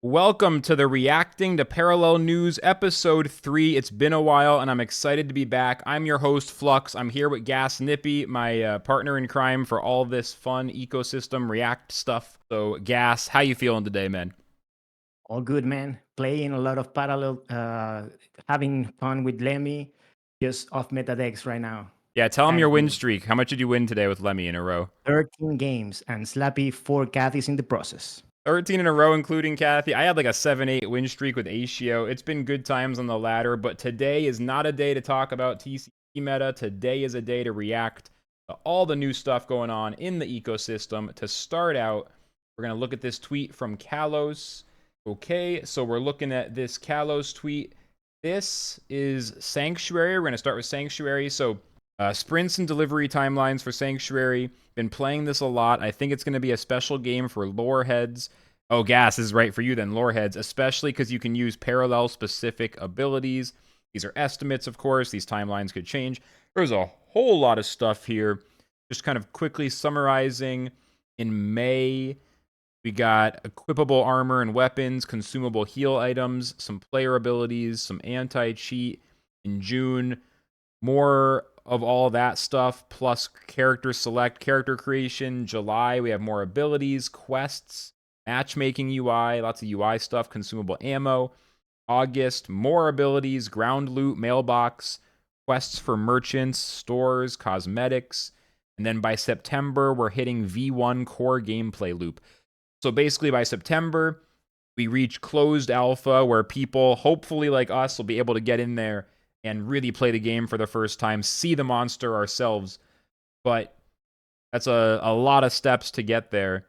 Welcome to the Reacting to Parallel News Ep.3. It's been a while and I'm excited to be back. I'm your host, Flux. I'm here with Gas Nippy, my partner in crime for all this fun ecosystem React stuff. So, Gas, how you feeling today, man? All good, man. Playing a lot of parallel, having fun with Lemmy, just off meta decks right now. Yeah, tell him your Thank win you. streak. How much did you win today with Lemmy in a row? 13 games and Slappy 4 Cathys in the process. 13 in a row, including Kathy. I had like a 7-8 win streak with Acio. It's been good times on the ladder, but today is not a day to talk about TCG meta. Today is a day to react to all the new stuff going on in the ecosystem. To start out, we're going to look at this tweet from Kalos. Okay, so we're looking at this Kalos tweet. This is Sanctuary. We're going to start with Sanctuary. So, sprints and delivery timelines for Sanctuary. Been playing this a lot. I think it's going to be a special game for lore heads. Oh, Gas is right for you then, lore heads, especially because you can use parallel specific abilities. These are estimates, of course. These timelines could change. There's a whole lot of stuff here. Just kind of quickly summarizing. In May, we got equipable armor and weapons, consumable heal items, some player abilities, some anti-cheat. In June, more of all that stuff, plus character select, character creation. July, we have more abilities, quests, matchmaking UI, lots of UI stuff, consumable ammo. August, more abilities, ground loot, mailbox, quests for merchants, stores, cosmetics. And then by September, we're hitting V1 core gameplay loop. So basically, by September, we reach closed alpha where people, hopefully like us, will be able to get in there and really play the game for the first time, see the monster ourselves. But that's a lot of steps to get there.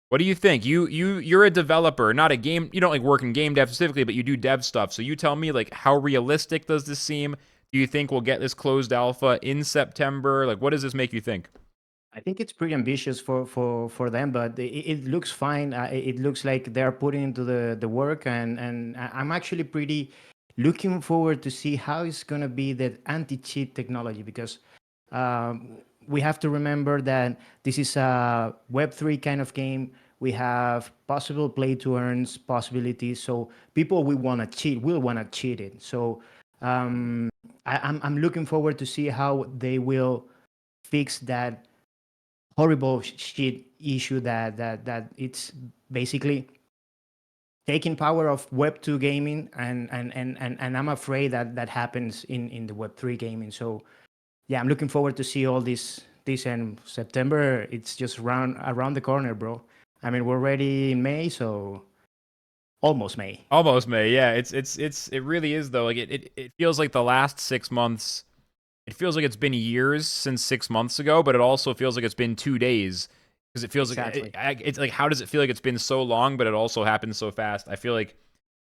What do you think? You're a developer, not a game. You don't like work in game dev specifically, but you do dev stuff. So you tell me, like, how realistic does this seem? Do you think we'll get this closed alpha in September? Like, what does this make you think? I think it's pretty ambitious for them, but it looks fine. It looks like they're putting into the work, and I'm actually pretty looking forward to see how it's going to be the anti-cheat technology because we have to remember that this is a Web3 kind of game. We have possible play to earns possibilities. So people will want to cheat it. So I'm looking forward to see how they will fix that horrible shit issue that it's basically taking power of Web 2 gaming, and I'm afraid that that happens in the Web 3 gaming. So yeah, I'm looking forward to see all this and September. It's just around the corner, bro. I mean, we're already in May, so almost May. Almost May, yeah. It really is though. Like it feels like the last 6 months. It feels like it's been years since 6 months ago, but it also feels like it's been 2 days because it feels like Exactly. it's like how does it feel like it's been so long, but it also happens so fast? I feel like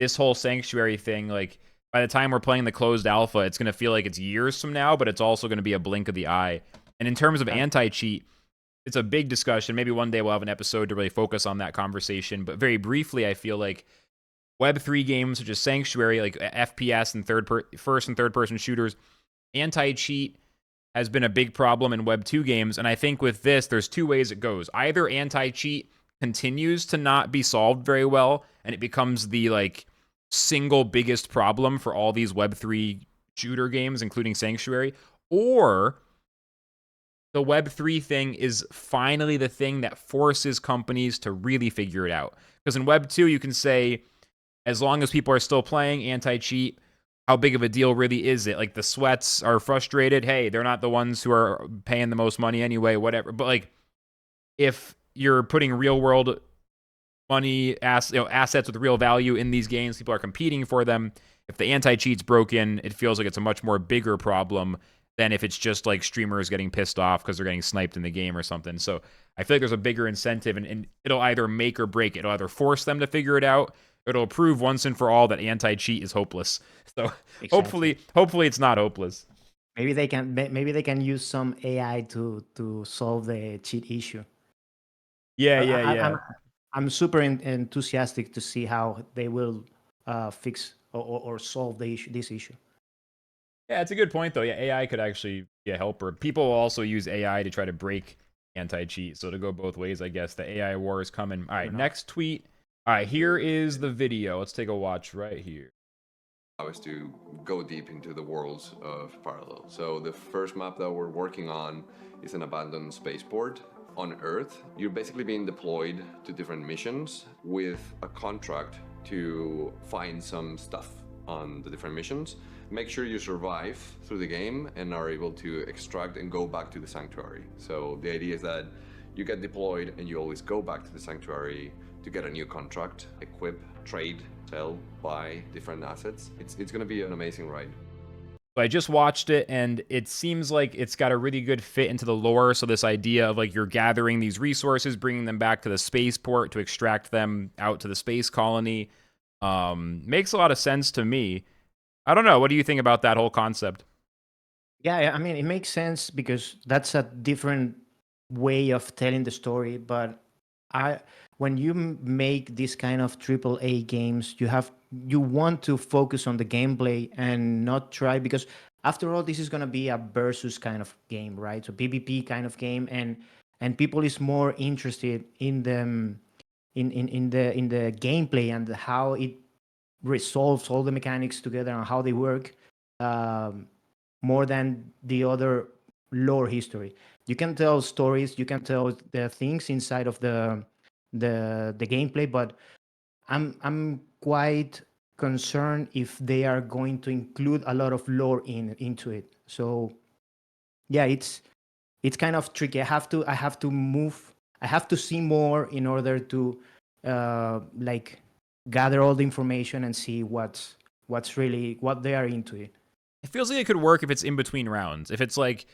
this whole sanctuary thing, like by the time we're playing the closed alpha, it's gonna feel like it's years from now, but it's also gonna be a blink of the eye. And in terms of anti cheat, it's a big discussion. Maybe one day we'll have an episode to really focus on that conversation. But very briefly, I feel like Web3 games such as Sanctuary, like FPS and first and third person shooters, anti cheat has been a big problem in Web 2 games. And I think with this, there's two ways it goes. Either anti cheat continues to not be solved very well, and it becomes the like single biggest problem for all these Web 3 shooter games, including Sanctuary, or the Web3 thing is finally the thing that forces companies to really figure it out. Because in Web 2, you can say, as long as people are still playing anti cheat, how big of a deal really is it? Like the sweats are frustrated. Hey, they're not the ones who are paying the most money anyway, whatever. But like if you're putting real world money, assets with real value in these games, people are competing for them. If the anti cheat's broken, it feels like it's a much more bigger problem than if it's just like streamers getting pissed off because they're getting sniped in the game or something. So I feel like there's a bigger incentive, and it'll either make or break. It'll either force them to figure it out. It'll prove once and for all that anti-cheat is hopeless. So Exactly. hopefully it's not hopeless. Maybe they can use some AI to solve the cheat issue. Yeah, But yeah, yeah. I'm super enthusiastic to see how they will fix or solve this issue. Yeah, it's a good point though. Yeah, AI could actually be a helper. People will also use AI to try to break anti-cheat. So to go both ways, I guess the AI war is coming. All right, Coming up. next tweet. All right, here is the video. Let's take a watch right here. Is to go deep into the worlds of Parallel. So the first map that we're working on is an abandoned spaceport on Earth. You're basically being deployed to different missions with a contract to find some stuff on the different missions. Make sure you survive through the game and are able to extract and go back to the sanctuary. So the idea is that you get deployed and you always go back to the sanctuary to get a new contract, equip, trade, sell, buy different assets. It's going to be an amazing ride. So I just watched it, and it seems like it's got a really good fit into the lore. So this idea of like you're gathering these resources, bringing them back to the spaceport to extract them out to the space colony, makes a lot of sense to me. I don't know. What do you think about that whole concept? Yeah, I mean, it makes sense because that's a different way of telling the story. But I, when you make this kind of triple A games, you want to focus on the gameplay and not try, because after all, this is gonna be a versus kind of game, right? So PvP kind of game, and people is more interested in them in the gameplay and how it resolves all the mechanics together and how they work. Um, More than the other lore history. You can tell stories, you can tell the things inside of the gameplay, but I'm quite concerned if they are going to include a lot of lore into it. So yeah, it's kind of tricky. I have to see more in order to like gather all the information and see what's really what they are into it. It feels like it could work if it's in between rounds. If it's like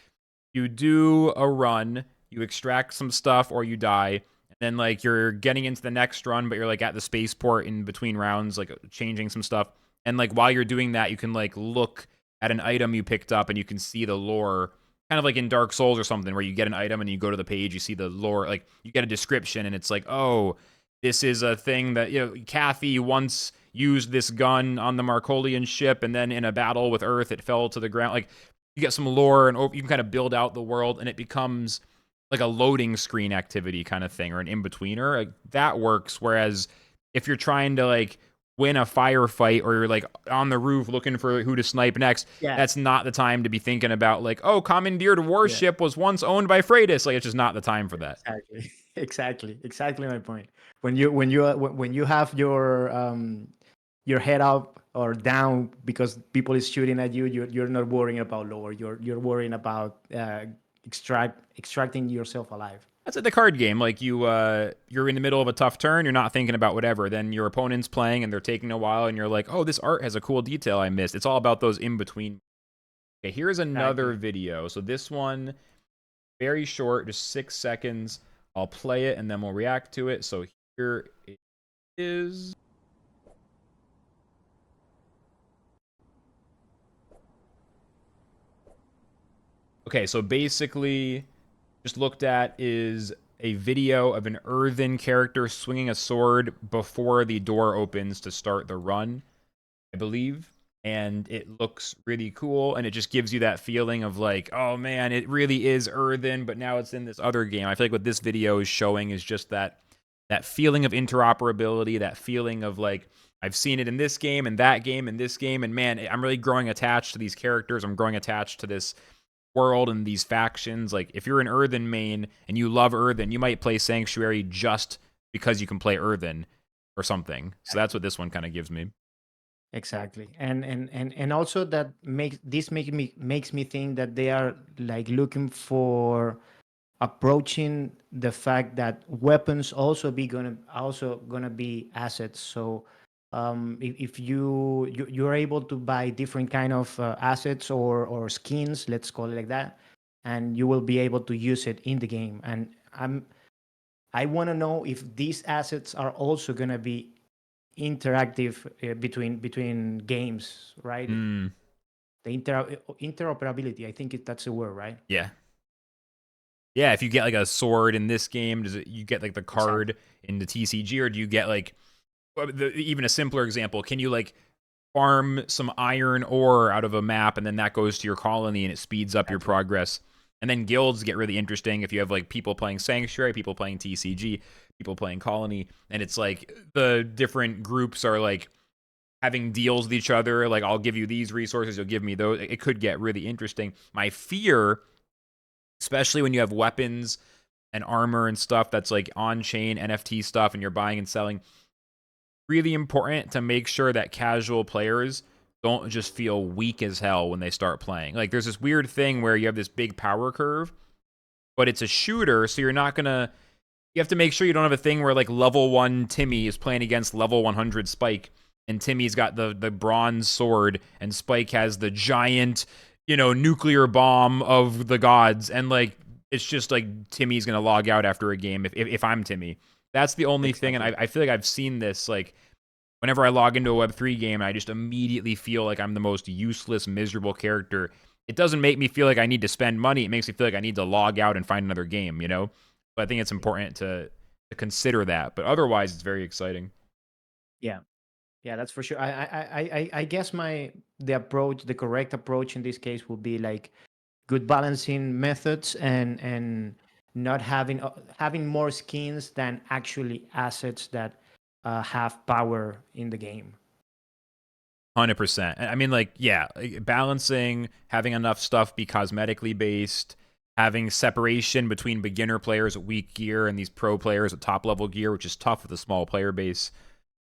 you do a run, you extract some stuff, or you die, and then like you're getting into the next run, but you're like at the spaceport in between rounds, like changing some stuff. And like while you're doing that, you can like look at an item you picked up and you can see the lore, kind of like in Dark Souls or something, where you get an item and you go to the page, you see the lore, like you get a description, and it's like, oh, this is a thing that, Kathy once used this gun on the Markolian ship, and then in a battle with Earth, it fell to the ground. Like, you get some lore, and you can kind of build out the world, and it becomes like a loading screen activity kind of thing, or an in-betweener. Like, that works. Whereas if you're trying to like win a firefight, or you're like on the roof looking for who to snipe next, Yeah. that's not the time to be thinking about like, oh, commandeered Yeah. warship was once owned by Freitas. Like, it's just not the time for that. Exactly. Exactly my point. When you have your head up or down because people is shooting at you, you're not worrying about lore. You're worrying about extracting yourself alive. That's at the card game. Like you're in the middle of a tough turn, you're not thinking about whatever. Then your opponent's playing and they're taking a while, and you're like, oh, this art has a cool detail I missed. It's all about those in between. Okay, here's another Exactly. video. So this one, very short, just 6 seconds. I'll play it and then we'll react to it. So here it is. Okay, so basically, just looked at is a video of an earthen character swinging a sword before the door opens to start the run, I believe. And it looks really cool, and it just gives you that feeling of like, oh man, it really is earthen, but now it's in this other game. I feel like what this video is showing is just that feeling of interoperability, that feeling of like, I've seen it in this game and that game and this game, and man, I'm really growing attached to these characters. I'm growing attached to this world and these factions. Like, if you're an Earthen main and you love Earthen, you might play Sanctuary just because you can play Earthen or something. So that's what this one kind of gives me. Exactly. And also that makes me think that they are like looking for approaching the fact that weapons also gonna be assets. So if you're able to buy different kind of assets or skins, let's call it like that, and you will be able to use it in the game. And I want to know if these assets are also gonna be interactive between games, right? Mm, The interoperability. I think that's a word, right? yeah. Yeah, if you get like a sword in this game, does it you get like the Exactly. card in the TCG, or do you get like even a simpler example? Can you like farm some iron ore out of a map, and then that goes to your colony and it speeds up your Exactly. progress? And then guilds get really interesting if you have like people playing Sanctuary, people playing TCG, people playing Colony, and it's like the different groups are like having deals with each other. Like, I'll give you these resources, you'll give me those. It could get really interesting. My fear, especially when you have weapons and armor and stuff that's like on-chain NFT stuff and you're buying and selling, really important to make sure that casual players don't just feel weak as hell when they start playing. Like, there's this weird thing where you have this big power curve, but it's a shooter, so you're not gonna... You have to make sure you don't have a thing where, like, level 1 Timmy is playing against level 100 Spike, and Timmy's got the bronze sword, and Spike has the giant, nuclear bomb of the gods, and, like, it's just, like, Timmy's gonna log out after a game if I'm Timmy. That's the only thing, and I feel like I've seen this, like, whenever I log into a Web3 game, I just immediately feel like I'm the most useless, miserable character. It doesn't make me feel like I need to spend money. It makes me feel like I need to log out and find another game, But I think it's important to consider that. But otherwise, it's very exciting. Yeah, that's for sure. I guess the correct approach in this case would be like good balancing methods and not having more skins than actually assets that have power in the game. 100%. I mean, like, yeah, balancing, having enough stuff be cosmetically based, having separation between beginner players with weak gear and these pro players with top level gear, which is tough with a small player base.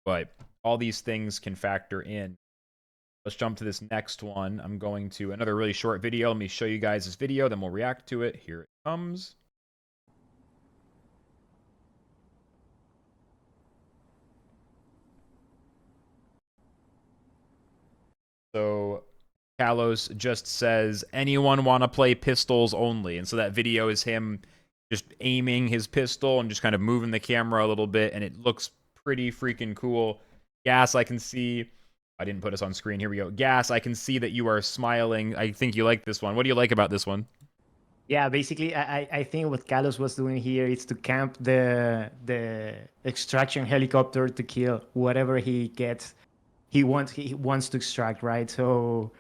But all these things can factor in. Let's jump to this next one. I'm going to another really short video. Let me show you guys this video, then we'll react to it. Here it comes. So Kalos just says, anyone want to play pistols only? And so that video is him just aiming his pistol and just kind of moving the camera a little bit, and it looks pretty freaking cool. Gas, I can see... I didn't put us on screen. Here we go. Gas, I can see that you are smiling. I think you like this one. What do you like about this one? Yeah, basically, I think what Carlos was doing here is to camp the extraction helicopter to kill whatever he gets. He wants to extract, right? So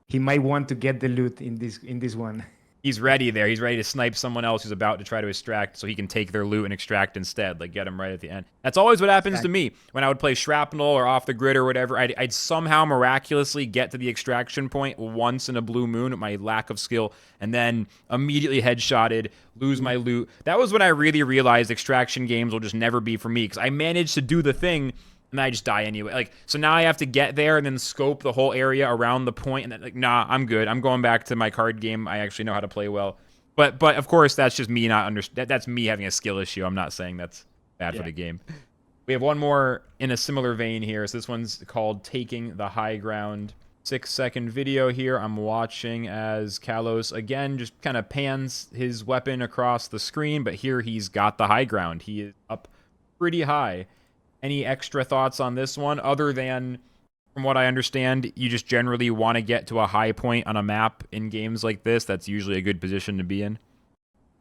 he might want to get the loot in this one. He's ready there. He's ready to snipe someone else who's about to try to extract so he can take their loot and extract instead. Like, get him right at the end. That's always what happens to me. When I would play Shrapnel or Off the Grid or whatever, I'd somehow miraculously get to the extraction point once in a blue moon with my lack of skill, and then immediately headshotted, lose my loot. That was when I really realized extraction games will just never be for me, because I managed to do the thing, and I just die anyway. Like, so now I have to get there and then scope the whole area around the point, and then, like, nah, I'm good. I'm going back to my card game. I actually know how to play well. But of course, that's just me not that's me having a skill issue. I'm not saying that's bad for the game. We have one more in a similar vein here. So this one's called Taking the High Ground. 6-second video here. I'm watching as Kalos again just kind of pans his weapon across the screen, but here he's got the high ground. He is up pretty high. Any extra thoughts on this one, other than, from what I understand, you just generally want to get to a high point on a map in games like this? That's usually a good position to be in.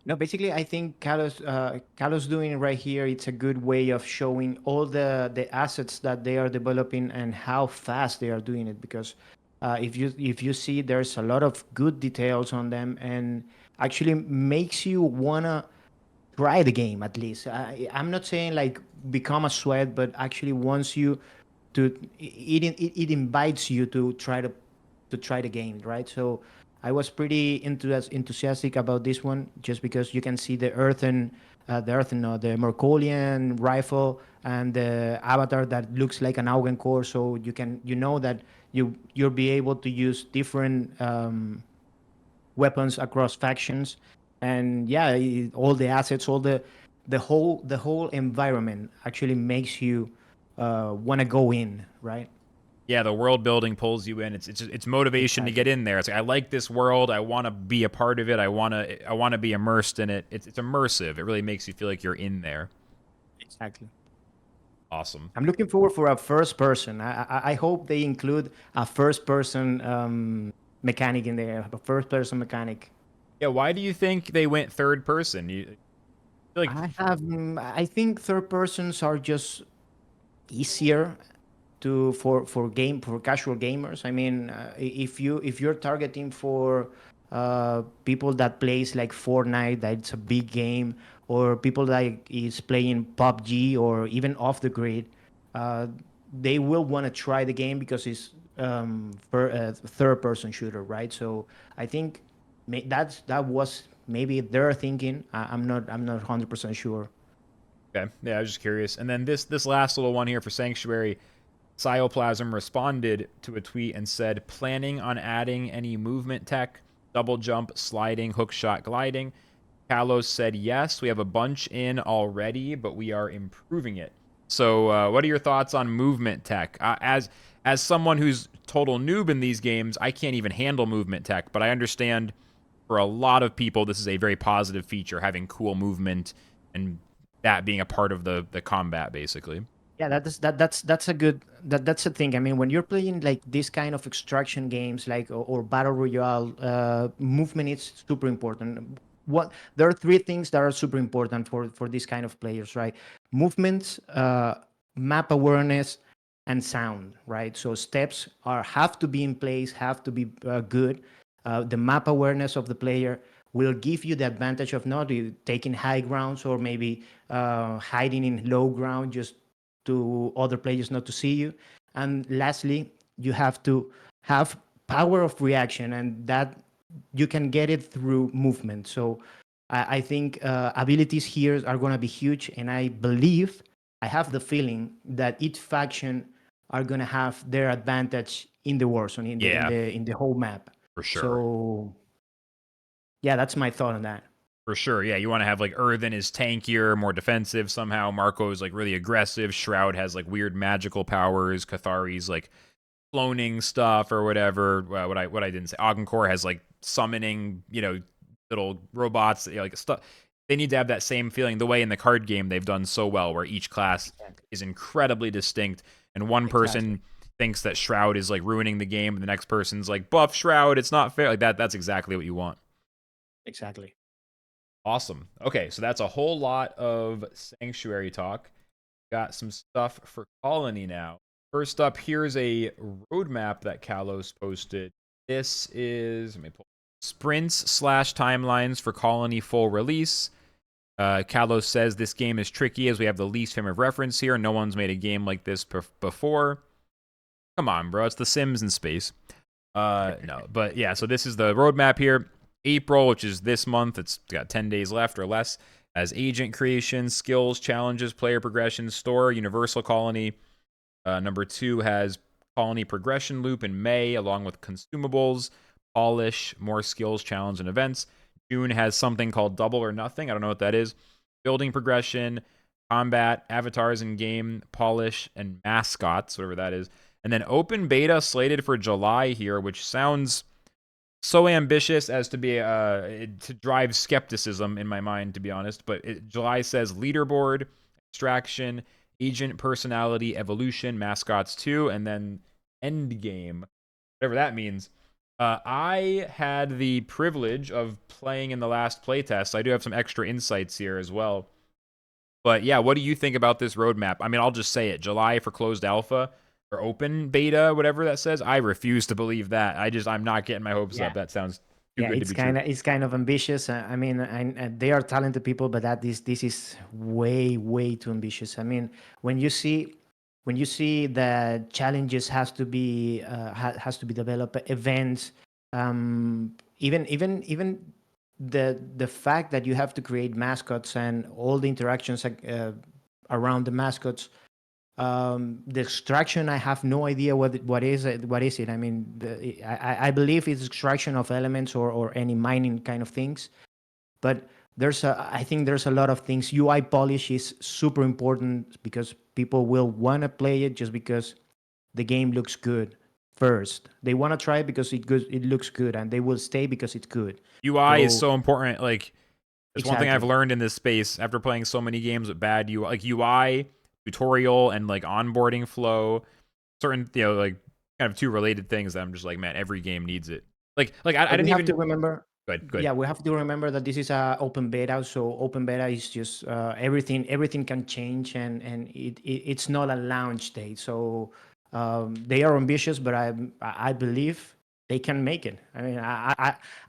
No, basically, I think Carlos doing right here, it's a good way of showing all the assets that they are developing and how fast they are doing it. Because if you see, there's a lot of good details on them, and actually makes you wanna try the game at least. I'm not saying like become a sweat, but actually wants you to it invites you to try the game, right? So I was pretty enthusiastic about this one just because you can see the the Mercolian rifle and the avatar that looks like an Augen core, so you know that you'll be able to use different weapons across factions, and yeah, all the assets, all the whole environment actually makes you want to go in, right? Yeah, the world building pulls you in. It's motivation to get in there. It's like, I like this world. I want to be a part of it. I want to be immersed in it. It's immersive. It really makes you feel like you're in there. Exactly. Awesome. I'm looking forward for a first person. I hope they include a first person mechanic in there, a first person mechanic. Yeah, why do you think they went third person? You feel like I think third persons are just easier for casual gamers. I mean, if you're targeting for people that plays like Fortnite, that's a big game, or people that is playing PUBG or even off the grid, uh, they will want to try the game because it's for a third person shooter, right? So I think that was maybe their thinking. I'm not 100% sure. Okay, yeah, I was just curious. And then this last little one here for Sanctuary, Cyoplasm responded to a tweet and said, planning on adding any movement tech, double jump, sliding, hook shot, gliding. Kalos said, yes, we have a bunch in already, but we are improving it. So, what are your thoughts on movement tech? As someone who's total noob in these games, I can't even handle movement tech, but I understand for a lot of people, this is a very positive feature, having cool movement and that being a part of the combat, basically. Yeah, that's a good that's a thing. I mean, when you're playing like this kind of extraction games, like or battle royale, movement is super important. What there are three things that are super important for this kind of players, right? Movements, map awareness, and sound, right? So steps are have to be in place, have to be good. The map awareness of the player will give you the advantage of not taking high grounds or maybe hiding in low ground just to other players not to see you. And lastly, you have to have power of reaction, and that you can get it through movement. So I think abilities here are going to be huge, and I believe I have the feeling that each faction are going to have their advantage in the warzone Yeah, in the whole map. for sure. So yeah, that's my thought on that. For sure, yeah. You want to have like Earthen is tankier, more defensive somehow. Marco is like really aggressive. Shroud has like weird magical powers. Cathari's like cloning stuff or whatever. What I didn't say. Augencore has like summoning, little robots, like stuff. They need to have that same feeling. The way in the card game they've done so well, where each class is incredibly distinct, and one Exactly. person thinks that Shroud is like ruining the game, and the next person's like buff Shroud. It's not fair. Like that. That's exactly what you want. Exactly. Awesome. Okay, so that's a whole lot of Sanctuary talk. Got some stuff for Colony now. First up, here's a roadmap that Kalos posted. This is, let me pull sprints slash timelines for Colony full release. Kalos says this game is tricky as we have the least frame of reference here. No one's made a game like this before. Come on, bro. It's The Sims in space. No, but yeah, so this is the roadmap here. April, which is this month, it's got 10 days left or less, as agent creation, skills, challenges, player progression, store, universal colony. Number 2 has colony progression loop in May, along with consumables, polish, more skills, challenge, and events. June has something called double or nothing. I don't know what that is. Building progression, combat, avatars in game, polish, and mascots, whatever that is. And then open beta slated for July here, which sounds so ambitious as to be to drive skepticism in my mind, to be honest. But July says leaderboard, extraction, agent personality, evolution, mascots 2, and then end game, whatever that means. I had the privilege of playing in the last playtest. So I do have some extra insights here as well. But yeah, what do you think about this roadmap? I mean, I'll just say it. July for closed alpha or open beta, whatever that says. I refuse to believe that. I'm not getting my hopes up. Yeah. That sounds too Yeah, good to be true. it's kind of ambitious. I mean, they are talented people, but this is way too ambitious. I mean, when you see that challenges has to be developed, events, even the fact that you have to create mascots and all the interactions around the mascots, the extraction, I have no idea what is it. What is it? I mean, I believe it's extraction of elements or any mining kind of things. But I think there's a lot of things. UI polish is super important because people will want to play it just because the game looks good first. They want to try it because it looks good, and they will stay because it's good. UI is So so important. Like, it's one thing I've exactly. learned in this space after playing so many games with bad UI, like UI, tutorial, and like onboarding flow. Certain, like kind of two related things that I'm just like, man, every game needs it. I But we didn't have to even. remember, Good. yeah, we have to remember that this is a open beta. So open beta is just everything can change, and it's not a launch date. So they are ambitious, but I believe they can make it. I mean,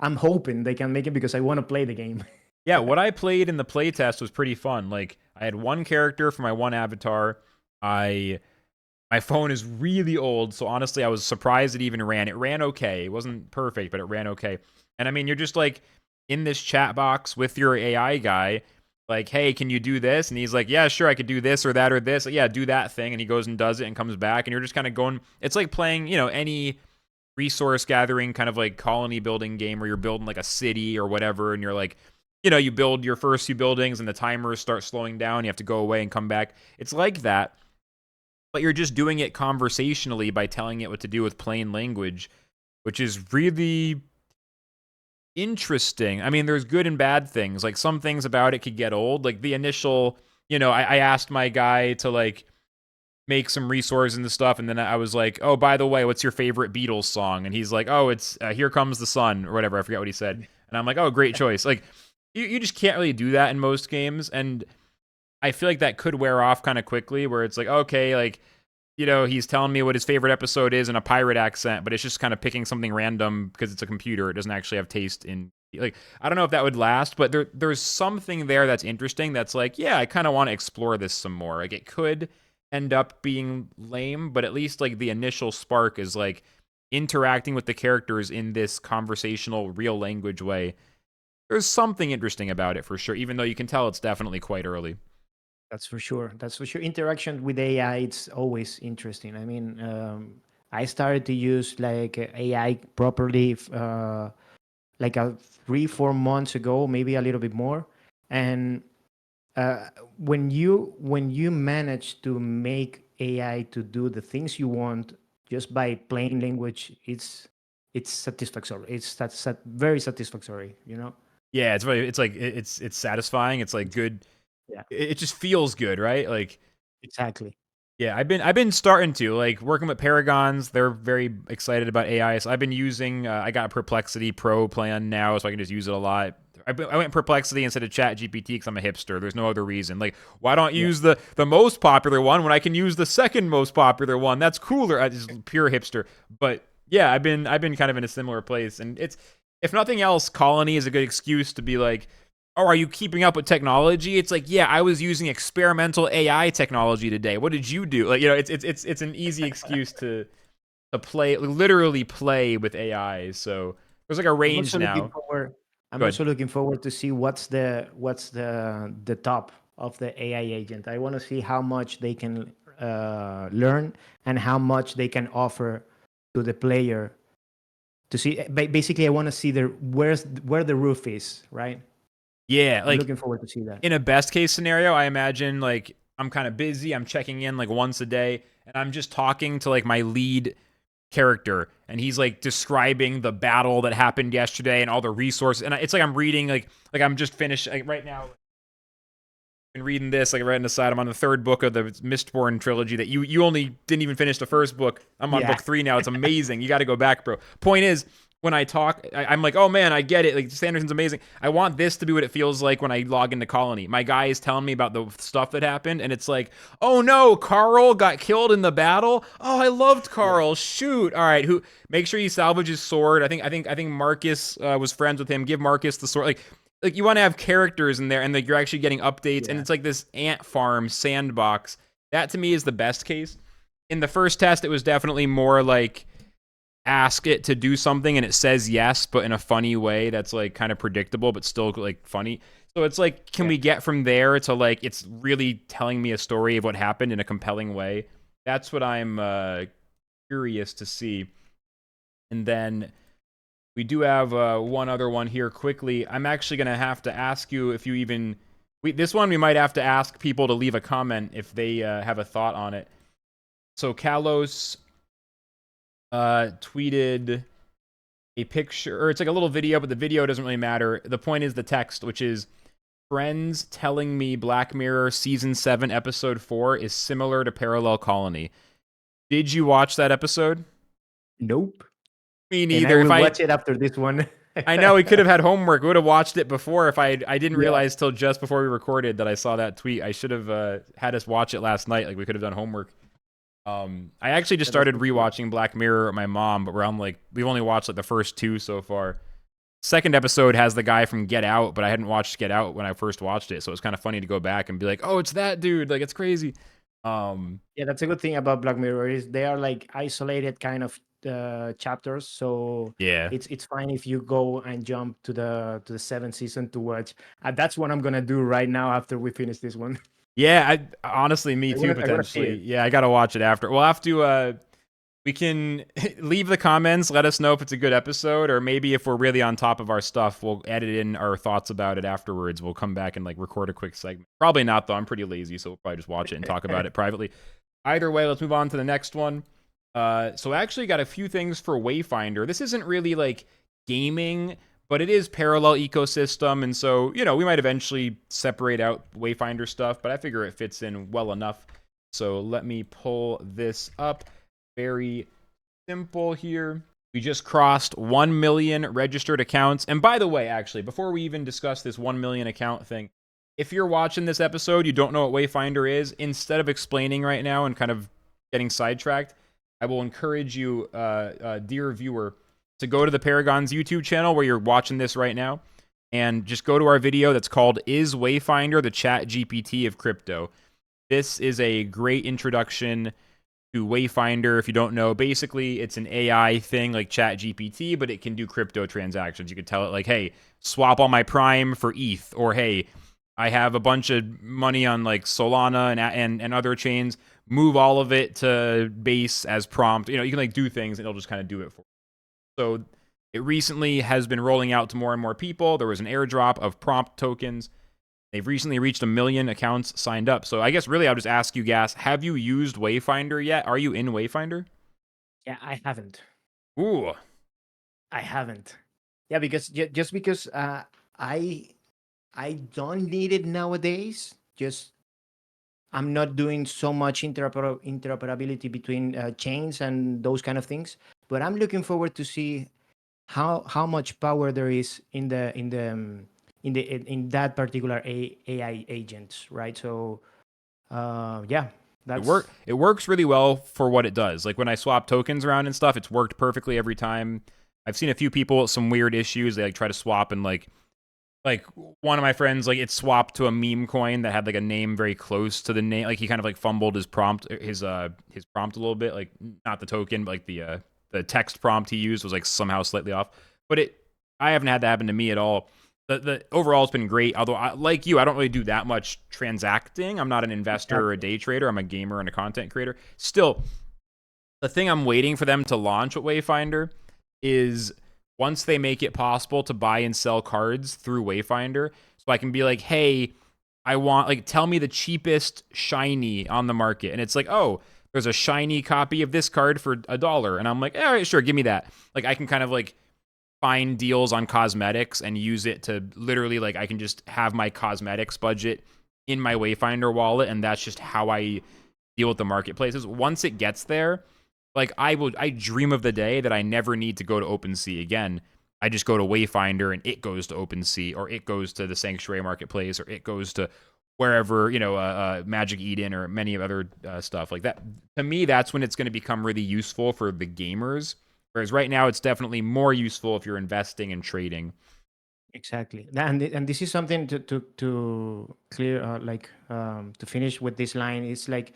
I'm hoping they can make it because I want to play the game. Yeah, what I played in the playtest was pretty fun. Like, I had one character for my one avatar. My phone is really old, so honestly, I was surprised it even ran. It ran okay. It wasn't perfect, but it ran okay. And I mean, you're just like in this chat box with your AI guy, like, hey, can you do this? And he's like, yeah, sure, I could do this or that or this. Like, yeah, do that thing. And he goes and does it and comes back. And you're just kind of going, it's like playing, any resource gathering kind of like colony building game where you're building like a city or whatever. And you're like, you build your first few buildings and the timers start slowing down. You have to go away and come back. It's like that. But you're just doing it conversationally by telling it what to do with plain language, which is really interesting. I mean, there's good and bad things. Like some things about it could get old. Like the initial, I asked my guy to like make some resources and stuff, and then I was like, oh, by the way, what's your favorite Beatles song? And he's like, oh, it's Here Comes the Sun or whatever. I forget what he said. And I'm like, oh, great choice. Like you just can't really do that in most games. And I feel like that could wear off kind of quickly where it's like, okay, like, he's telling me what his favorite episode is in a pirate accent, but it's just kind of picking something random because it's a computer. It doesn't actually have taste in, like, I don't know if that would last, but there's something there that's interesting that's like, yeah, I kind of want to explore this some more. Like, it could end up being lame, but at least, like, the initial spark is, like, interacting with the characters in this conversational, real language way. There's something interesting about it for sure, even though you can tell it's definitely quite early. That's for sure. That's for sure. Interaction with AI, it's always interesting. I mean, I started to use like AI properly like 3-4 months ago, maybe a little bit more. And when you manage to make AI to do the things you want just by plain language, it's satisfactory. That's very satisfactory. Yeah, it's satisfying. It's like good. Yeah, It just feels good, right? Like, exactly. yeah, I've been starting to like working with Paragons. They're very excited about AI. So I've been using. I got a Perplexity Pro plan now, so I can just use it a lot. I went Perplexity instead of Chat GPT because I'm a hipster. There's no other reason. Like, why don't you use the most popular one when I can use the second most popular one? That's cooler. I just pure hipster. But yeah, I've been kind of in a similar place, and it's, if nothing else, Colony is a good excuse to be like, oh, are you keeping up with technology? It's like, yeah, I was using experimental AI technology today. What did you do? Like, it's an easy excuse to play, literally play with AI. So there's like a range now. I'm also looking forward to see what's the top of the AI agent. I want to see how much they can learn and how much they can offer to the player. To see, basically, I want to see where the roof is, right? Yeah, like, I'm looking forward to see that. In a best case scenario, I imagine like I'm kind of busy. I'm checking in like once a day, and I'm just talking to like my lead character, and he's like describing the battle that happened yesterday and all the resources. And it's like I'm reading like I'm just finished like right now. I've been reading this like right on the side. I'm on the third book of the Mistborn trilogy that you only didn't even finish the first book. I'm on book 3 now. It's amazing. You got to go back, bro. Point is, when I talk, I'm like, oh man, I get it. Like, Sanderson's amazing. I want this to be what it feels like when I log into Colony. My guy is telling me about the stuff that happened, and it's like, oh no, Carl got killed in the battle. Oh, I loved Carl. Yeah. Shoot. All right, make sure you salvage his sword. I think Marcus was friends with him. Give Marcus the sword. Like you want to have characters in there, and like you're actually getting updates, and it's like this ant farm sandbox. That to me is the best case. In the first test, it was definitely more like, ask it to do something and it says yes, but in a funny way that's like kind of predictable but still like funny. So it's like, can we get from there to like it's really telling me a story of what happened in a compelling way? That's what I'm curious to see. And then we do have one other one here quickly. I'm actually going to have to ask you if you even this one we might have to ask people to leave a comment if they have a thought on it. So Kalos tweeted a picture, or it's like a little video, but the video doesn't really matter. The point is the text, which is, friends telling me Black Mirror season 7 episode 4 is similar to Parallel Colony. Did you watch that episode? Nope. Me neither. And I will watch it after this one. I know we could have had homework. We would have watched it before. If I didn't realize till just before we recorded that I saw that tweet. I should have had us watch it last night. Like we could have done homework. I actually just That is started pretty cool. rewatching Black Mirror with my mom, but we've only watched like the first two so far. Second episode has the guy from Get Out, but I hadn't watched Get Out when I first watched it, so it's kind of funny to go back and be like, "Oh, it's that dude!" Like it's crazy. Yeah, that's a good thing about Black Mirror is they are like isolated kind of chapters. So Yeah, it's fine if you go and jump to the seventh season to watch. That's what I'm gonna do right now after we finish this one. yeah. Honestly, me too I wanna see potentially. it. Yeah, I gotta watch it after. We'll have to. We can leave the comments. Let us know if it's a good episode, or maybe if we're really on top of our stuff, we'll edit in our thoughts about it afterwards. We'll come back and like record a quick segment. Probably not though. I'm pretty lazy, so we'll probably just watch it and talk about it privately. Either way, let's move on to the next one. So I actually got a few things for Wayfinder. This isn't really like gaming, but it is parallel ecosystem, and so we might eventually separate out Wayfinder stuff, but I figure it fits in well enough. So let me pull this up. Very simple here. We just crossed 1 million registered accounts. And by the way, actually, before we even discuss this 1 million account thing, if you're watching this episode, you don't know what Wayfinder is, instead of explaining right now and kind of getting sidetracked, I will encourage you, dear viewer, to go to the Paragon's YouTube channel where you're watching this right now and just go to our video that's called Is Wayfinder the Chat GPT of Crypto? This is a great introduction to Wayfinder. If you don't know, basically it's an AI thing like Chat GPT, but it can do crypto transactions. You could tell it like, hey, swap all my Prime for ETH, or hey, I have a bunch of money on like Solana and other chains. Move all of it to Base as prompt. You can like do things and it'll just kind of do it for you. So it recently has been rolling out to more and more people. There was an airdrop of prompt tokens. They've recently reached 1 million accounts signed up. So I guess really I'll just ask you, Gas, have you used Wayfinder yet? Are you in Wayfinder? Yeah, I haven't. Ooh. I haven't. Yeah, because just because I I don't need it nowadays. Just I'm not doing so much interoperability between chains and those kind of things. But I'm looking forward to see how much power there is in that particular AI agents, right? So yeah, that's It works really well for what it does. Like when I swap tokens around and stuff, it's worked perfectly every time. I've seen a few people with some weird issues. They like try to swap and like one of my friends, like it swapped to a meme coin that had like a name very close to the name. Like he kind of like fumbled his prompt a little bit, like not the token, but like the text prompt he used was like somehow slightly off. But I haven't had that happen to me at all. The overall it's been great. Although like you, I don't really do that much transacting. I'm not an investor or a exactly. day trader. I'm a gamer and a content creator. Still, the thing I'm waiting for them to launch with Wayfinder is once they make it possible to buy and sell cards through Wayfinder, so I can be like, hey, I want, like, tell me the cheapest shiny on the market. And it's like, oh, there's a shiny copy of this card for $1. And I'm like, all right, sure, give me that. Like, I can kind of like find deals on cosmetics and use it to literally, like, I can just have my cosmetics budget in my Wayfinder wallet. And that's just how I deal with the marketplaces. Once it gets there, like I dream of the day that I never need to go to OpenSea again. I just go to Wayfinder and it goes to OpenSea, or it goes to the Sanctuary Marketplace, or it goes to wherever, Magic Eden or many of other stuff like that. To me, that's when it's going to become really useful for the gamers. Whereas right now, it's definitely more useful if you're investing and trading. Exactly. And this is something to clear, to finish with this line. It's like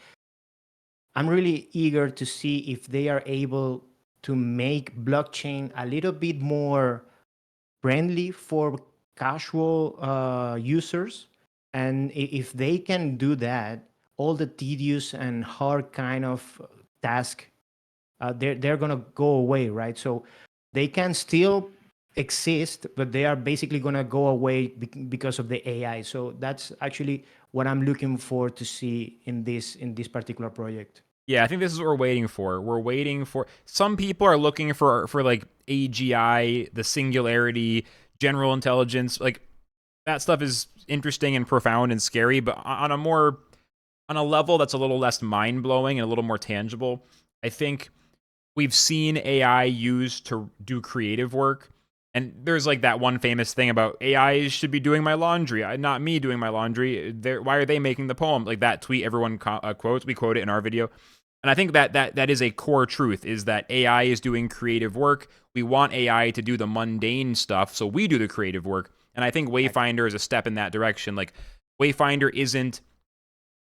I'm really eager to see if they are able to make blockchain a little bit more friendly for casual users. And if they can do that, all the tedious and hard kind of task, they're gonna go away, right? So they can still exist, but they are basically gonna go away because of the AI. So that's actually what I'm looking for to see in this particular project. Yeah, I think this is what we're waiting for. We're waiting for, some people are looking for like AGI, the singularity, general intelligence. Like that stuff is interesting and profound and scary, but on a level that's a little less mind-blowing and a little more tangible. I think we've seen AI used to do creative work. And there's like that one famous thing about AI should be doing my laundry, not me doing my laundry. Why are they making the poem? Like that tweet everyone quotes. We quote it in our video. And I think that is a core truth, is that AI is doing creative work. We want AI to do the mundane stuff, so we do the creative work. And I think Wayfinder is a step in that direction. Like, Wayfinder isn't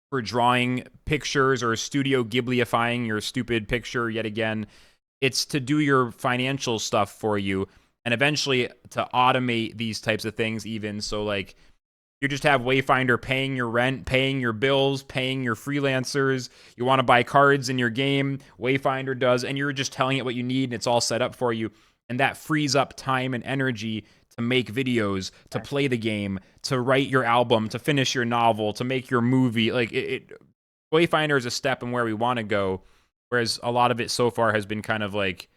for drawing pictures or Studio Ghibliifying your stupid picture yet again. It's to do your financial stuff for you, and eventually to automate these types of things even. So, like, you just have Wayfinder paying your rent, paying your bills, paying your freelancers. You want to buy cards in your game, Wayfinder does, and you're just telling it what you need, and it's all set up for you. And that frees up time and energy to make videos, to play the game, to write your album, to finish your novel, to make your movie. Like, Wayfinder is a step in where we want to go, whereas a lot of it so far has been kind of like,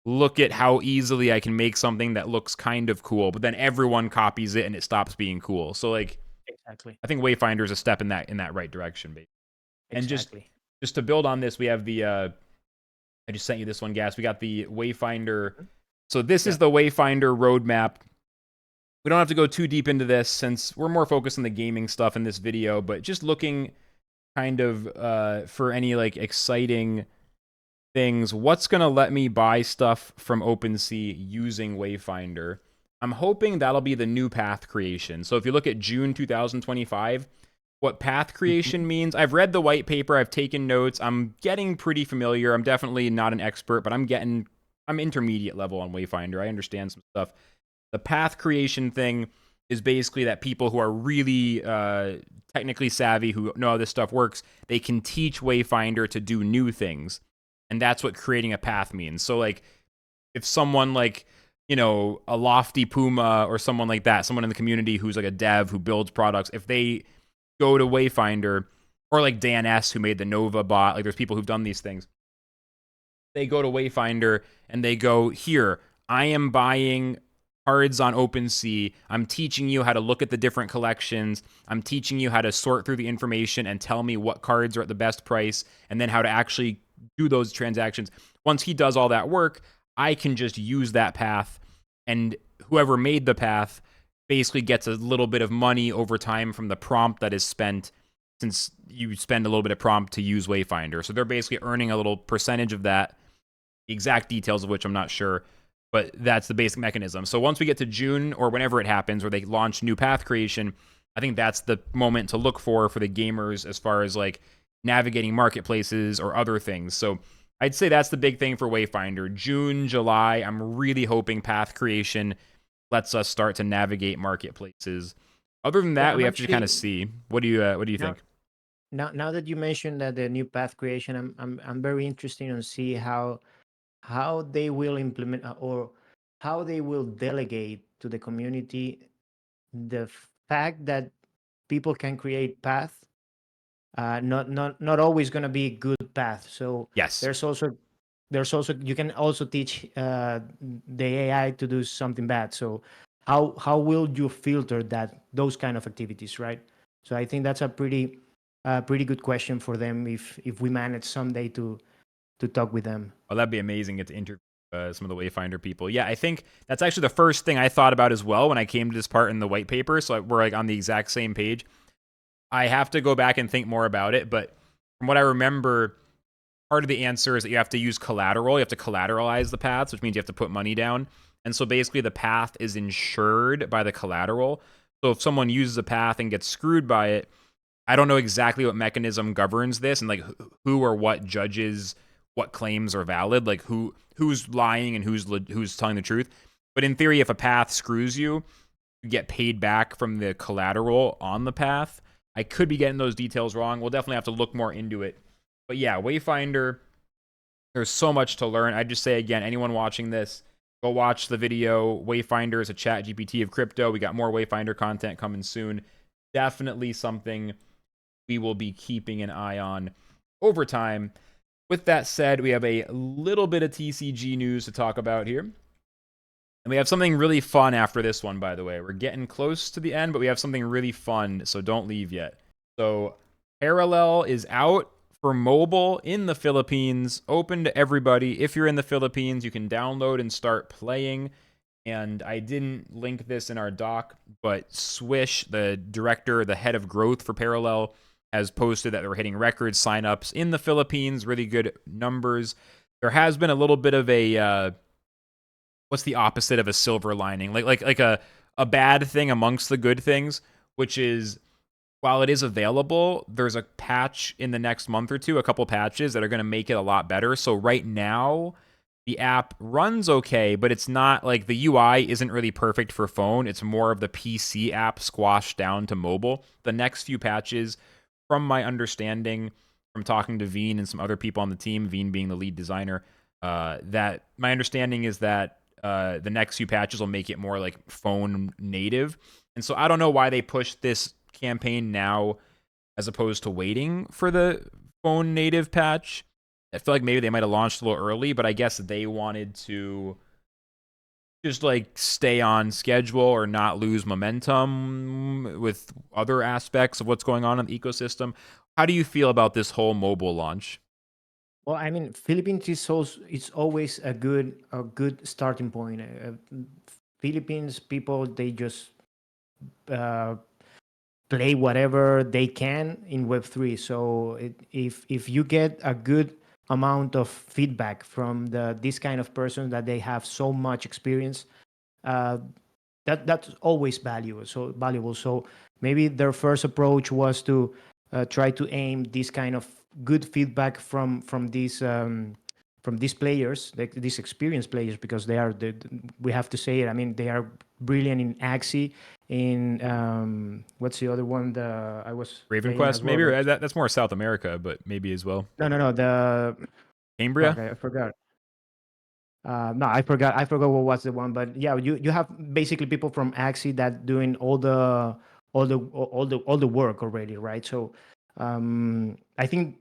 look at how easily I can make something that looks kind of cool, but then everyone copies it and it stops being cool. So, like, Exactly. I think Wayfinder is a step in that right direction, basically. And Exactly. just to build on this, we have the I just sent you this one, Gas. We got the Wayfinder. So this is the Wayfinder roadmap. We don't have to go too deep into this since we're more focused on the gaming stuff in this video, but just looking kind of for any like exciting things. What's going to let me buy stuff from OpenSea using Wayfinder? I'm hoping that'll be the new path creation. So if you look at June 2025, what path creation means, I've read the white paper, I've taken notes, I'm getting pretty familiar. I'm definitely not an expert, but I'm intermediate level on Wayfinder. I understand some stuff. The path creation thing is basically that people who are really technically savvy, who know how this stuff works, they can teach Wayfinder to do new things. And that's what creating a path means. So, like, if someone like, you know, a Lofty Puma or someone like that, someone in the community who's like a dev who builds products, if they go to Wayfinder, or like Dan S, who made the Nova bot, like there's people who've done these things. They go to Wayfinder and they go, here, I am buying cards on OpenSea. I'm teaching you how to look at the different collections. I'm teaching you how to sort through the information and tell me what cards are at the best price, and then how to actually do those transactions. Once he does all that work, I can just use that path, and whoever made the path basically gets a little bit of money over time from the prompt that is spent, since you spend a little bit of prompt to use Wayfinder. So they're basically earning a little percentage of that, the exact details of which I'm not sure, but that's the basic mechanism. So once we get to June, or whenever it happens, where they launch new path creation, I think that's the moment to look for the gamers as far as like navigating marketplaces or other things. So I'd say that's the big thing for Wayfinder. June, July, I'm really hoping path creation lets us start to navigate marketplaces. Other than that, we have to kind of see. What do you think? Now that you mentioned that the new path creation, I'm very interested in see how they will implement or how they will delegate to the community the fact that people can create path. Not always going to be good path. So Yes. there's also you can also teach the AI to do something bad. So how will you filter those kind of activities, right? So I think that's a pretty good question for them if we manage someday to talk with them. Oh, that'd be amazing. Get to interview some of the Wayfinder people. Yeah, I think that's actually the first thing I thought about as well when I came to this part in the white paper. So we're like on the exact same page. I have to go back and think more about it, but from what I remember, part of the answer is that you have to use collateral. You have to collateralize the paths, which means you have to put money down. And so basically the path is insured by the collateral. So if someone uses a path and gets screwed by it, I don't know exactly what mechanism governs this, and like who or what judges what claims are valid, like who's lying and who's telling the truth. But in theory, if a path screws you, you get paid back from the collateral on the path. I could be getting those details wrong. We'll definitely have to look more into it. But yeah, Wayfinder, there's so much to learn. I'd just say, again, anyone watching this, go watch the video. Wayfinder is a chat GPT of crypto. We got more Wayfinder content coming soon. Definitely something we will be keeping an eye on over time. With that said, we have a little bit of TCG news to talk about here. And we have something really fun after this one, by the way. We're getting close to the end, but we have something really fun, so don't leave yet. So Parallel is out for mobile in the Philippines, open to everybody. If you're in the Philippines, you can download and start playing. And I didn't link this in our doc, but Swish, the director, the head of growth for Parallel, has posted that they're hitting record signups in the Philippines, really good numbers. There has been a little bit of a what's the opposite of a silver lining? Like a bad thing amongst the good things, which is while it is available, there's a patch in the next month or two, a couple patches that are going to make it a lot better. So right now, the app runs okay, but it's not like the UI isn't really perfect for phone. It's more of the PC app squashed down to mobile. The next few patches, from my understanding, from talking to Veen and some other people on the team, Veen being the lead designer, that my understanding is that the next few patches will make it more like phone native. And so I don't know why they pushed this campaign now as opposed to waiting for the phone native patch. I feel like maybe they might have launched a little early, but I guess they wanted to just like stay on schedule or not lose momentum with other aspects of what's going on in the ecosystem. How do you feel about this whole mobile launch? Well, I mean, Philippines is also it's always a good starting point. Philippines people, they just uh, play whatever they can in Web3. So if you get a good amount of feedback from this kind of person that they have so much experience, uh, that's always valuable. So maybe their first approach was to try to aim this kind of good feedback from these players, like these experienced players, because we have to say it. I mean, they are brilliant in Axie. In what's the other one? I was Raven playing Quest, as well. maybe? Or that's more South America, but maybe as well. No. Cambria? I forgot. No, I forgot what was the one, but yeah, you have basically people from Axie that doing all the work already, right? So I think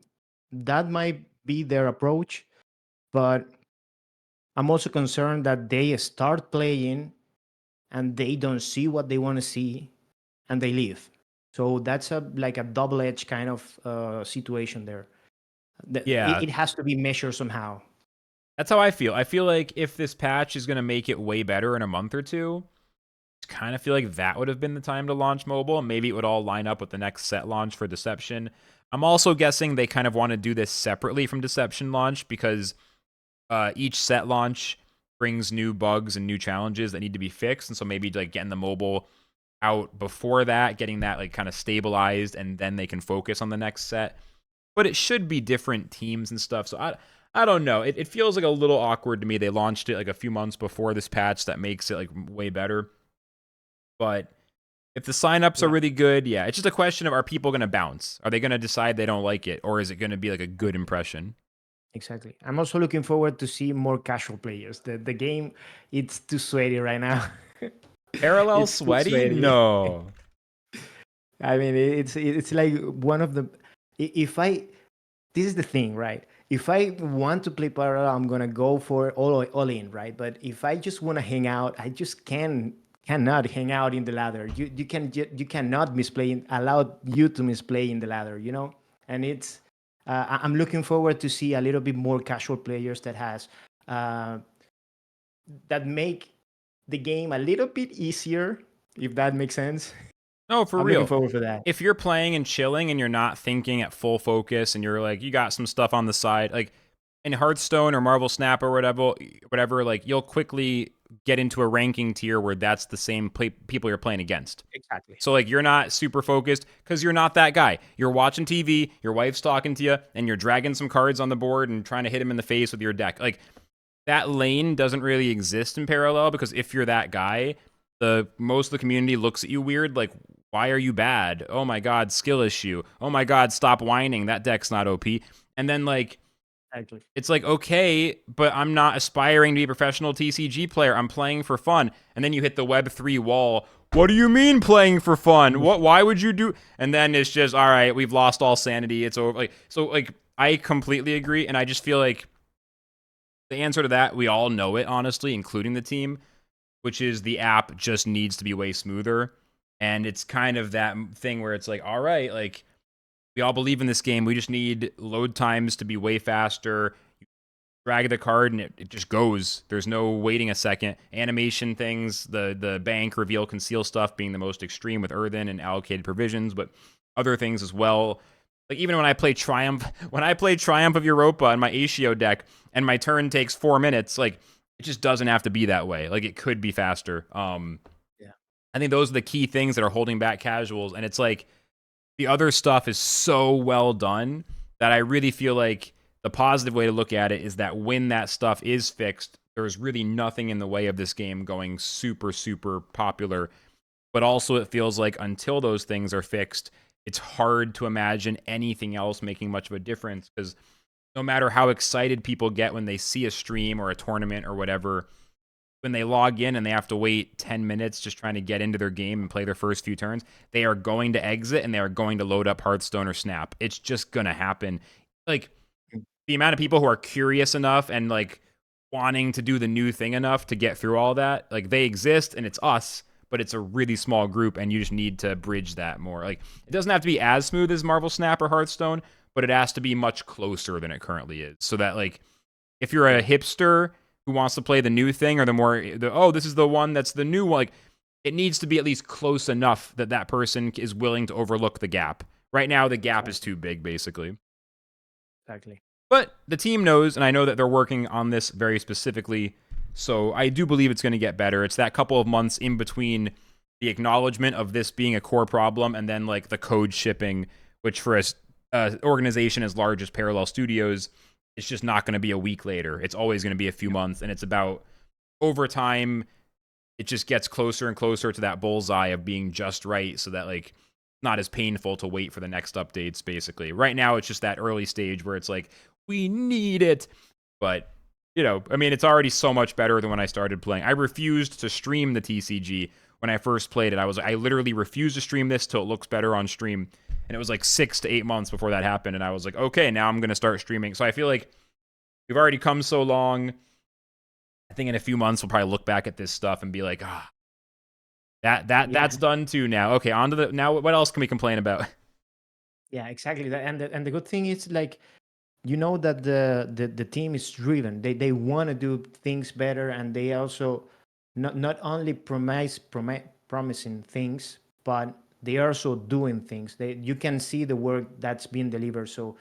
that might be their approach, but I'm also concerned that they start playing and they don't see what they want to see and they leave. So that's like a double-edged kind of situation there. Yeah, It has to be measured somehow. that's how I feel. I feel like if this patch is going to make it way better in a month or two, I kind of feel like that would have been the time to launch mobile. Maybe it would all line up with the next set launch for Deception. I'm also guessing they kind of want to do this separately from Deception launch because each set launch brings new bugs and new challenges that need to be fixed. And so maybe like getting the mobile out before that, getting that like kind of stabilized, and then they can focus on the next set. But it should be different teams and stuff. So I don't know. It feels like a little awkward to me. They launched it like a few months before this patch that makes it like way better. But if the signups are Yeah. really good, yeah, it's just a question of are people going to bounce? Are they going to decide they don't like it, or is it going to be like a good impression? Exactly. I'm also looking forward to see more casual players. The game, it's too sweaty right now. Parallel It's too sweaty? sweaty. No. I mean, it's like one of the. If I, this is the thing, right? If I want to play parallel, I'm gonna go for all in, right? But if I just want to hang out, I just cannot hang out in the ladder. You cannot misplay, allow you to misplay in the ladder, you know. And it's I'm looking forward to see a little bit more casual players uh, that make the game a little bit easier, if that makes sense. No, for I'm looking real. forward for that. If you're playing and chilling and you're not thinking at full focus and you're like, you got some stuff on the side, like in Hearthstone or Marvel Snap or whatever, like you'll quickly get into a ranking tier where that's the same people you're playing against. Exactly. So like you're not super focused because you're not that guy. You're watching TV, your wife's talking to you, and you're dragging some cards on the board and trying to hit him in the face with your deck. Like that lane doesn't really exist in parallel because if you're that guy, the most of the community looks at you weird, like, why are you bad? Oh my god, skill issue. Oh my god, stop whining. That deck's not OP. And then like Exactly. it's like, okay, but I'm not aspiring to be a professional TCG player. I'm playing for fun. And then you hit the Web3 wall. What do you mean playing for fun? Why would you do? And then it's just, all right, we've lost all sanity. It's over. Like, so like I completely agree, and I just feel like the answer to that, we all know it, honestly, including the team, which is the app just needs to be way smoother. And it's kind of that thing where it's like, all right, like we all believe in this game. We just need load times to be way faster. You drag the card and it just goes. There's no waiting a second. Animation things, the bank, reveal, conceal stuff being the most extreme with Earthen and allocated provisions, but other things as well. Like even when I play Triumph of Europa in my Aetio deck, and my turn takes 4 minutes, like it just doesn't have to be that way. Like it could be faster. Yeah. I think those are the key things that are holding back casuals, and it's like the other stuff is so well done that I really feel like the positive way to look at it is that when that stuff is fixed, there's really nothing in the way of this game going super, super popular. But also, it feels like until those things are fixed, it's hard to imagine anything else making much of a difference because no matter how excited people get when they see a stream or a tournament or whatever, when they log in and they have to wait 10 minutes just trying to get into their game and play their first few turns, they are going to exit and they are going to load up Hearthstone or Snap. It's just going to happen. Like the amount of people who are curious enough and like wanting to do the new thing enough to get through all that, like they exist and it's us, but it's a really small group and you just need to bridge that more. Like it doesn't have to be as smooth as Marvel Snap or Hearthstone, but it has to be much closer than it currently is. So that like if you're a hipster who wants to play the new thing or this is the one that's the new one, like it needs to be at least close enough that that person is willing to overlook the gap. Right now the gap is too big basically. Exactly. But the team knows, and I know that they're working on this very specifically, so I do believe it's going to get better. It's that couple of months in between the acknowledgement of this being a core problem and then like the code shipping, which for a organization as large as Parallel Studios, it's just not going to be a week later. It's always going to be a few months, and it's about over time, it just gets closer and closer to that bullseye of being just right so that like not as painful to wait for the next updates basically. Right now it's just that early stage where it's like we need it, but you know, I mean it's already so much better than when I started playing. I refused to stream the TCG when I first played it. I literally refused to stream this till it looks better on stream, and it was like 6 to 8 months before that happened, and I was like, okay, now I'm going to start streaming. So I feel like we've already come so long. I think in a few months we'll probably look back at this stuff and be like, that's done too now. Okay, on to now what else can we complain about? Yeah, exactly. And the good thing is like you know that the team is driven. They want to do things better, and they also not only promising things, but they are also doing things. You can see the work that's being delivered. So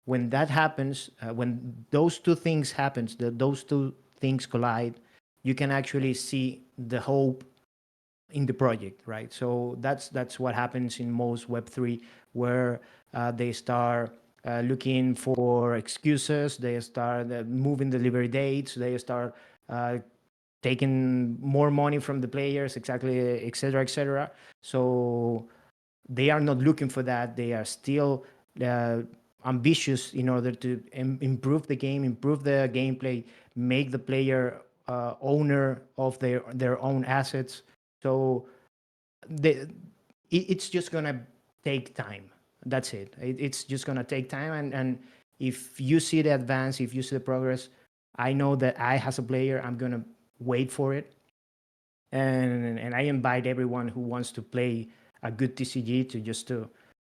when that happens, when those two things happens, those two things collide, you can actually see the hope in the project, right? So that's what happens in most Web3, where they start looking for excuses, they start moving delivery dates, they start taking more money from the players, exactly, etc., etc. So they are not looking for that. They are still ambitious in order to improve the game, improve the gameplay, make the player owner of their own assets. So it's just gonna take time. That's it. It's just gonna take time, and if you see the advance, if you see the progress, I know that I, as a player, I'm gonna wait for it, and I invite everyone who wants to play a good TCG to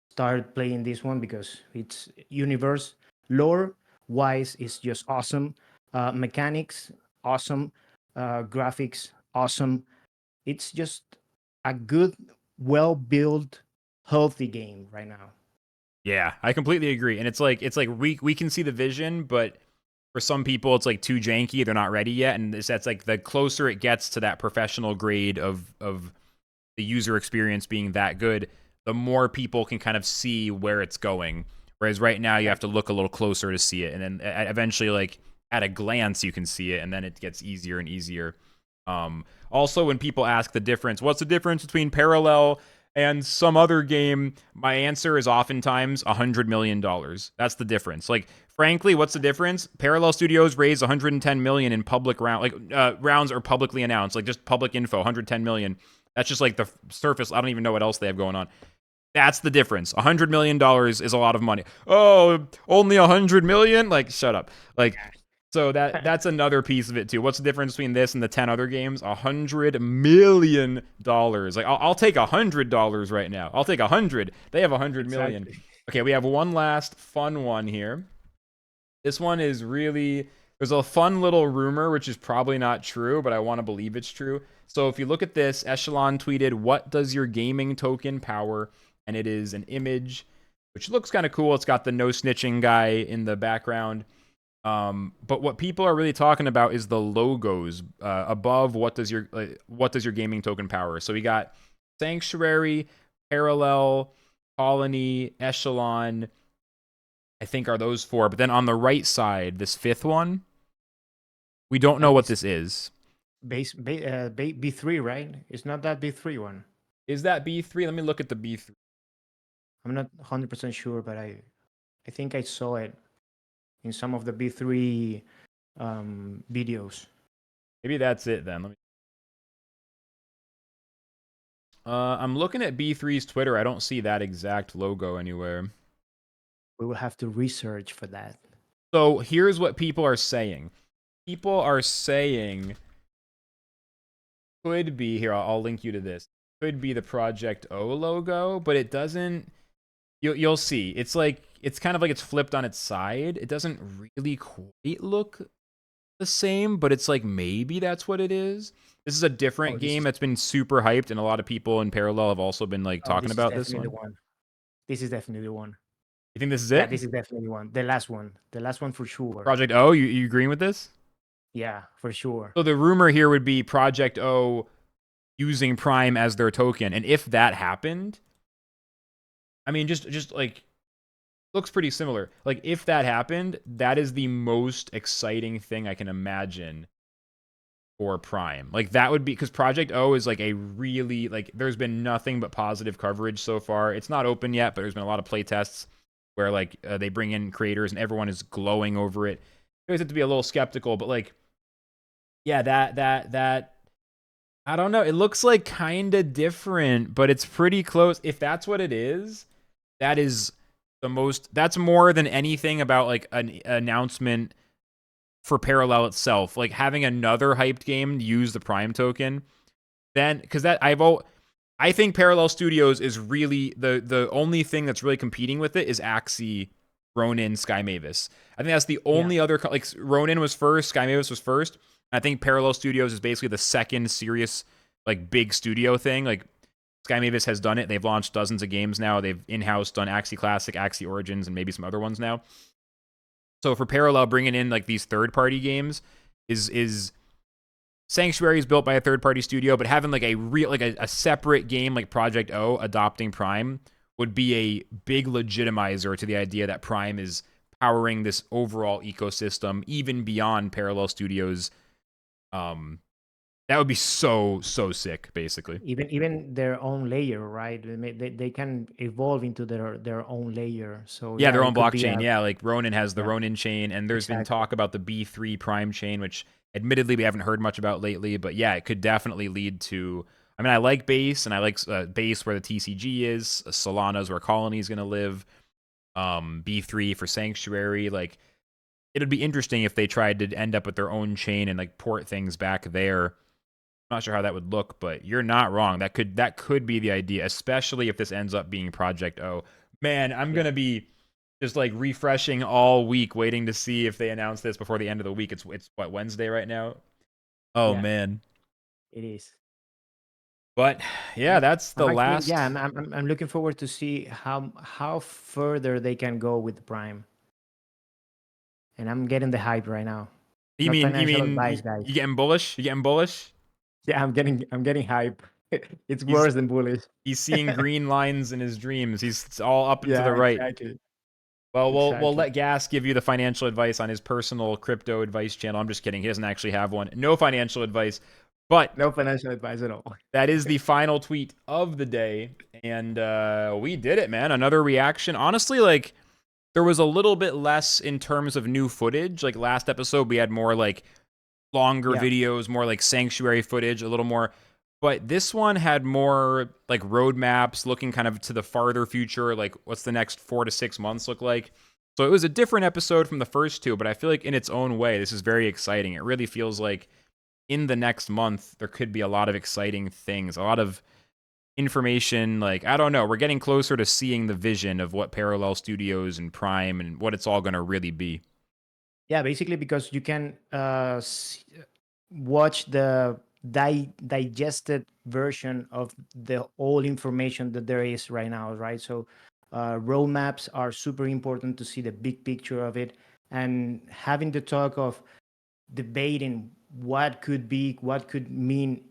start playing this one because it's universe lore wise is just awesome, mechanics awesome, graphics awesome. It's just a good, well built, healthy game right now. Yeah, I completely agree. And it's like we can see the vision, but for some people it's like too janky, they're not ready yet. And that's like the closer it gets to that professional grade of the user experience being that good, the more people can kind of see where it's going. Whereas right now you have to look a little closer to see it, and then eventually, like at a glance, you can see it, and then it gets easier and easier. Also, when people ask the difference, what's the difference between Parallel and some other game? My answer is oftentimes $100 million. That's the difference. Like, frankly, what's the difference? Parallel Studios raised 110 million in public rounds are publicly announced, like just public info, 110 million. That's just like the surface. I don't even know what else they have going on. That's the difference. $100 million is a lot of money. Oh, only 100 million? Like, shut up. Like, so that's another piece of it too. What's the difference between this and the 10 other games? $100 million. Like, I'll take $100 right now. I'll take 100. They have 100 million. Exactly. Okay, we have one last fun one here. This one is really, there's a fun little rumor, which is probably not true, but I want to believe it's true. So if you look at this, Echelon tweeted, "What does your gaming token power?" And it is an image which looks kind of cool. It's got the no snitching guy in the background. But what people are really talking about is the logos above. What does your gaming token power? So we got Sanctuary, Parallel, Colony, Echelon. I think are those 4. But then on the right side, this 5th one, we don't know what this is. B3, right? It's not that B3 one. Is that B3? Let me look at the B3. I'm not 100% sure, but I think I saw it in some of the B3 videos. Maybe that's it then. Let me. I'm looking at B3's Twitter. I don't see that exact logo anywhere. We will have to research for that. So here's what people are saying. People are saying could be here. I'll link you to this. Could be the Project O logo, but it doesn't. You'll see. It's kind of like it's flipped on its side. It doesn't really quite look the same, but it's like maybe that's what it is. This is a different game that's been super hyped, and a lot of people in Parallel have also been like talking about this one. This is definitely the one. You think this is it? Yeah, this is definitely one. The last one for sure. Project O. You agreeing with this? Yeah, for sure. So the rumor here would be Project O using Prime as their token, and if that happened, I mean, just like looks pretty similar. Like if that happened, that is the most exciting thing I can imagine for Prime. Like that would be because Project O is like a really like there's been nothing but positive coverage so far. It's not open yet, but there's been a lot of play tests where like they bring in creators and everyone is glowing over it. You always have to be a little skeptical, but like yeah, that I don't know. It looks like kind of different, but it's pretty close. If that's what it is, that is the most. That's more than anything about like an announcement for Parallel itself. Like having another hyped game use the Prime token, then because that I think Parallel Studios is really the only thing that's really competing with it is Axie, Ronin, Sky Mavis. I think that's the only other like Ronin was first, Sky Mavis was first. I think Parallel Studios is basically the second serious like big studio thing. Like Sky Mavis has done it. They've launched dozens of games now. They've in-house done Axie Classic, Axie Origins, and maybe some other ones now. So for Parallel, bringing in like these third-party games is Sanctuary is built by a third-party studio, but having like a real like a separate game like Project O adopting Prime would be a big legitimizer to the idea that Prime is powering this overall ecosystem, even beyond Parallel Studios. That would be so sick, basically. Even their own layer, right? They can evolve into their own layer. So yeah, their own blockchain. Yeah, like Ronin has the Ronin chain, and there's been talk about the B3 Prime chain, which admittedly we haven't heard much about lately. But yeah, it could definitely lead to. I mean, I like Base, and I like Base where the TCG is. Solana's where Colony is going to live. B3 for Sanctuary. Like, it'd be interesting if they tried to end up with their own chain and like port things back there. I'm not sure how that would look, but you're not wrong. That could be the idea, especially if this ends up being Project O. Man, I'm gonna be just like refreshing all week, waiting to see if they announce this before the end of the week. It's what, Wednesday right now? Oh man, it is. But yeah, that's the last. Yeah, I'm looking forward to see how further they can go with Prime. And I'm getting the hype right now. You mean advice, guys. You getting bullish? You getting bullish? Yeah, I'm getting hype. It's worse than bullish. He's seeing green lines in his dreams. It's all up and to the right. Exactly. Well, we'll let Gas give you the financial advice on his personal crypto advice channel. I'm just kidding. He doesn't actually have one. No financial advice, but no financial advice at all. That is the final tweet of the day, and we did it, man. Another reaction. Honestly, like there was a little bit less in terms of new footage. Like last episode, we had more like longer videos, more like Sanctuary footage, a little more. But this one had more like roadmaps looking kind of to the farther future, like what's the next 4 to 6 months look like. So it was a different episode from the first two, but I feel like in its own way, this is very exciting. It really feels like in the next month, there could be a lot of exciting things, a lot of information. Like, I don't know, we're getting closer to seeing the vision of what Parallel Studios and Prime and what it's all going to really be. Yeah, basically because you can watch the digested version of the all information that there is right now, right? So Roadmaps are super important to see the big picture of it, and having the talk of debating what could be, what could mean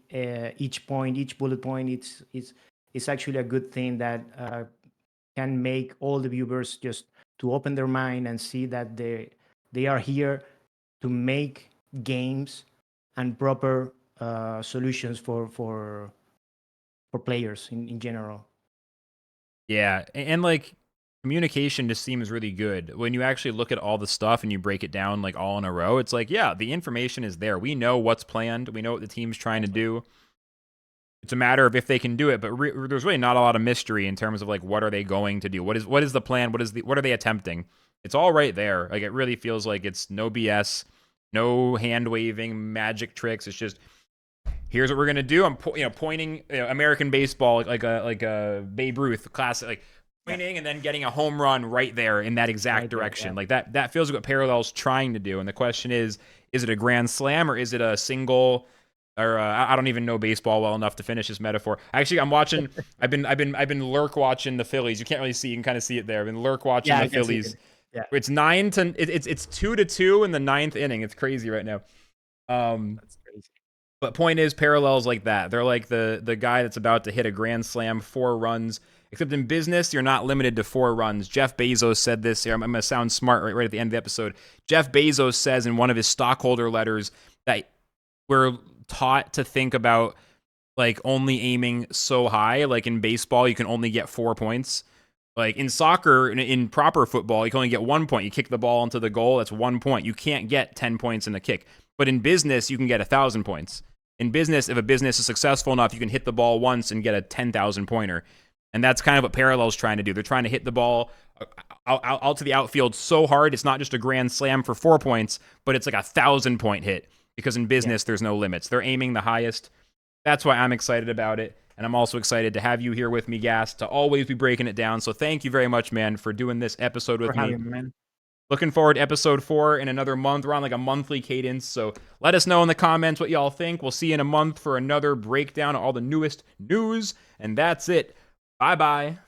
each point, each bullet point. It's actually a good thing that can make all the viewers just to open their mind and see that they are here to make games and proper solutions for players in general. Yeah, and like communication just seems really good when you actually look at all the stuff and you break it down like all in a row. It's like, yeah, the information is there. We know what's planned. We know what the team's trying to do. It's a matter of if they can do it, but there's really not a lot of mystery in terms of like what are they going to do? What is the plan? What are they attempting? It's all right there. Like it really feels like it's no BS, no hand waving, magic tricks. It's just here's what we're gonna do. I'm pointing American baseball like a Babe Ruth classic, like pointing and then getting a home run right there in that exact Right there, direction. yeah. Like that feels like what Parallel's trying to do. And the question is it a grand slam or is it a single? Or I don't even know baseball well enough to finish this metaphor. Actually, I'm watching. I've been lurk watching the Phillies. You can't really see. You can kind of see it there. I've been lurk watching Yeah, the I can see Phillies. it. Yeah, It's 2-2 in the ninth inning. It's crazy right now. that's crazy. But point is, Parallels like that. They're like the guy that's about to hit a grand slam, 4 runs. Except in business, you're not limited to 4 runs. Jeff Bezos said this here. I'm going to sound smart right at the end of the episode. Jeff Bezos says in one of his stockholder letters that we're taught to think about like only aiming so high. Like in baseball, you can only get 4 points. Like in soccer, in proper football, you can only get 1 point. You kick the ball into the goal, that's 1 point. You can't get 10 points in a kick. But in business, you can get 1,000 points. In business, if a business is successful enough, you can hit the ball once and get a 10,000 pointer. And that's kind of what Parallel's trying to do. They're trying to hit the ball out to the outfield so hard, it's not just a grand slam for 4 points, but it's like 1,000 point hit. Because in business, there's no limits. They're aiming the highest. That's why I'm excited about it. And I'm also excited to have you here with me, Gas, to always be breaking it down. So thank you very much, man, for doing this episode with For me. having me, man. Looking forward to episode 4 in another month. We're on like a monthly cadence. So let us know in the comments what y'all think. We'll see you in a month for another breakdown of all the newest news. And that's it. Bye-bye.